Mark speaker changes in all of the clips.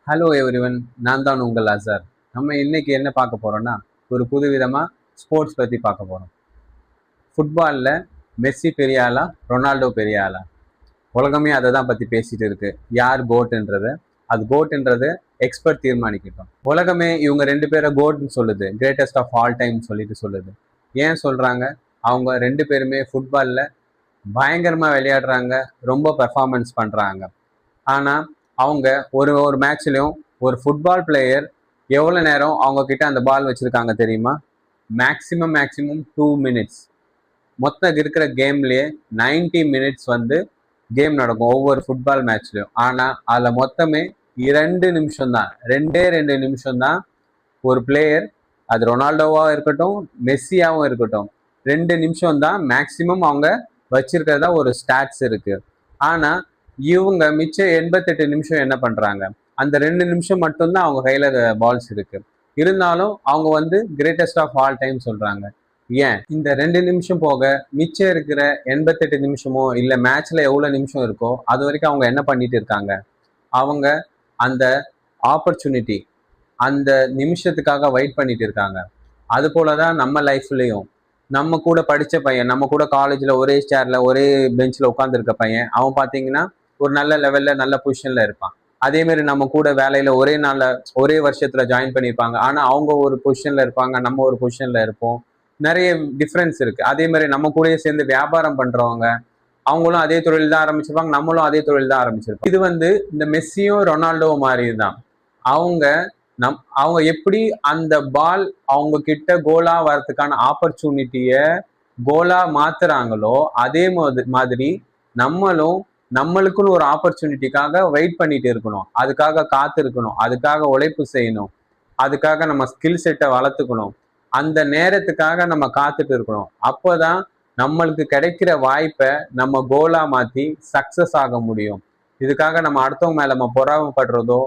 Speaker 1: Hello everyone, நான் தான் உங்கள் அசார். நம்ம இன்னைக்கு என்ன பார்க்க போறோம்னா, ஒரு புதுவிதமாக ஸ்போர்ட்ஸ் பற்றி பார்க்க போகிறோம். ஃபுட்பாலில் மெஸ்ஸி பெரிய ஆளா, ரொனால்டோ பெரிய ஆளா? உலகமே அதை தான் பற்றி பேசிட்டு இருக்கு. யார் கோட்டுன்றது, அது கோட்டுன்றது எக்ஸ்பர்ட் தீர்மானிக்கட்டும். உலகமே இவங்க ரெண்டு பேரை கோட்னு சொல்லுது, கிரேட்டஸ்ட் ஆஃப் ஆல் டைம் சொல்லிட்டு சொல்லுது. ஏன் சொல்கிறாங்க? அவங்க ரெண்டு பேருமே ஃபுட்பாலில் பயங்கரமாக விளையாடுறாங்க, ரொம்ப பெர்ஃபார்மன்ஸ் பண்ணுறாங்க. ஆனால் அவங்க ஒரு ஒரு மேட்ச்லையும் ஒரு ஃபுட்பால் பிளேயர் எவ்வளோ நேரம் அவங்க கிட்ட அந்த பால் வச்சுருக்காங்க தெரியுமா? Maximum 2 minutes. மொத்தம் இருக்கிற கேம்லேயே 90 மினிட்ஸ் கேம் நடக்கும் ஒவ்வொரு ஃபுட்பால் மேட்ச்லையும். ஆனால் அதில் மொத்தமே 2 நிமிஷம் தான், 2 நிமிஷம் தான் ஒரு பிளேயர், அது ரொனால்டோவாக இருக்கட்டும் மெஸ்ஸியாகவும் இருக்கட்டும், 2 நிமிஷம் தான் மேக்ஸிமம் அவங்க வச்சிருக்கிறதா ஒரு ஸ்டாட்ஸ் இருக்கு. ஆனால் இவங்க மிச்சம் 88 நிமிஷம் என்ன பண்றாங்க? அந்த 2 நிமிஷம் மட்டும்தான் அவங்க கையில பால்ஸ் இருக்கு. இருந்தாலும் அவங்க கிரேட்டஸ்ட் ஆஃப் ஆல் டைம் சொல்றாங்க. ஏன்? இந்த 2 நிமிஷம் போக மிச்சம் இருக்கிற 88 நிமிஷமோ இல்ல மேட்ச்ல எவ்வளவு நிமிஷம் இருக்கோ அது வரைக்கும் அவங்க என்ன பண்ணிட்டு இருக்காங்க? அவங்க அந்த ஆப்பர்ச்சுனிட்டி, அந்த நிமிஷத்துக்காக வெயிட் பண்ணிட்டு இருக்காங்க. அது போலதான் நம்ம லைஃப்லயும் நம்ம கூட படிச்ச பையன், நம்ம கூட காலேஜ்ல ஒரே சேர்ல ஒரே பெஞ்ச்ல உட்காந்துருக்க பையன், அவன் பாத்தீங்கன்னா ஒரு நல்ல லெவல்ல நல்ல பொசிஷன்ல இருப்பான். அதே மாதிரி நம்ம கூட வேலையில ஒரே நாள்ல ஒரே வருஷத்துல ஜாயின் பண்ணியிருப்பாங்க. ஆனா அவங்க ஒரு பொசிஷன்ல இருப்பாங்க, நம்ம ஒரு பொசிஷன்ல இருப்போம். நிறைய டிஃப்ரென்ஸ் இருக்கு. அதே மாதிரி நம்ம கூடயே சேர்ந்து வியாபாரம் பண்றவங்க, அவங்களும் அதே தொழில் தான் ஆரம்பிச்சிருப்பாங்க, நம்மளும் அதே தொழில் தான் ஆரம்பிச்சிருப்போம். இது இந்த மெஸ்ஸியும் ரொனால்டோ மாதிரி தான். அவங்க அவங்க எப்படி அந்த பால் அவங்க கிட்ட கோலா வர்றதுக்கான ஆப்பர்ச்சுனிட்டிய கோலா மாத்துறாங்களோ அதே மாதிரி நம்மளுக்குன்னு ஒரு ஆப்பர்ச்சுனிட்டிக்காக வெயிட் பண்ணிட்டு இருக்கணும், அதுக்காக காத்து இருக்கணும், அதுக்காக உழைப்பு செய்யணும், அதுக்காக நம்ம ஸ்கில் செட்டை வளர்த்துக்கணும், அந்த நேரத்துக்காக நம்ம காத்துட்டு இருக்கணும். அப்போதான் நம்மளுக்கு கிடைக்கிற வாய்ப்பை நம்ம கோலா மாத்தி சக்சஸ் ஆக முடியும். இதுக்காக நம்ம அடுத்தவங்க மேல நம்ம பொறாமப்படுறதோ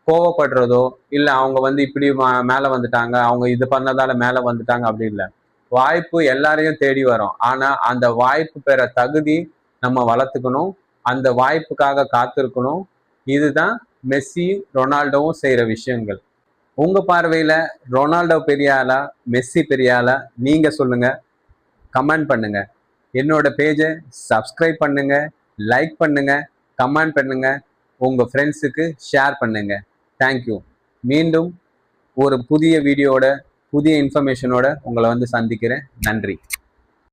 Speaker 1: கோவப்படுறதோ இல்ல அவங்க இப்படி மேல வந்துட்டாங்க, அவங்க இது பண்ணதால மேல வந்துட்டாங்க அப்படி இல்லை. வாய்ப்பு எல்லாரையும் தேடி வரும். ஆனா அந்த வாய்ப்பு பெற தகுதி நம்ம வளர்த்துக்கணும், அந்த வாய்ப்புக்காக காத்திருக்கணும். இதுதான் மெஸ்ஸி ரொனால்டோவும் செய்யற விஷயங்கள். உங்க பார்வையில ரொனால்டோ பெரிய ஆளா, மெஸ்ஸி பெரிய ஆளா? நீங்க சொல்லுங்க, கமெண்ட் பண்ணுங்க. என்னோட பேஜை சப்ஸ்கிரைப் பண்ணுங்க, லைக் பண்ணுங்க, கமெண்ட் பண்ணுங்க, உங்க ஃப்ரெண்ட்ஸுக்கு ஷேர் பண்ணுங்க. தேங்க்யூ. மீண்டும் ஒரு புதிய வீடியோட புதிய இன்ஃபர்மேஷனோட உங்களை சந்திக்கிறேன். நன்றி.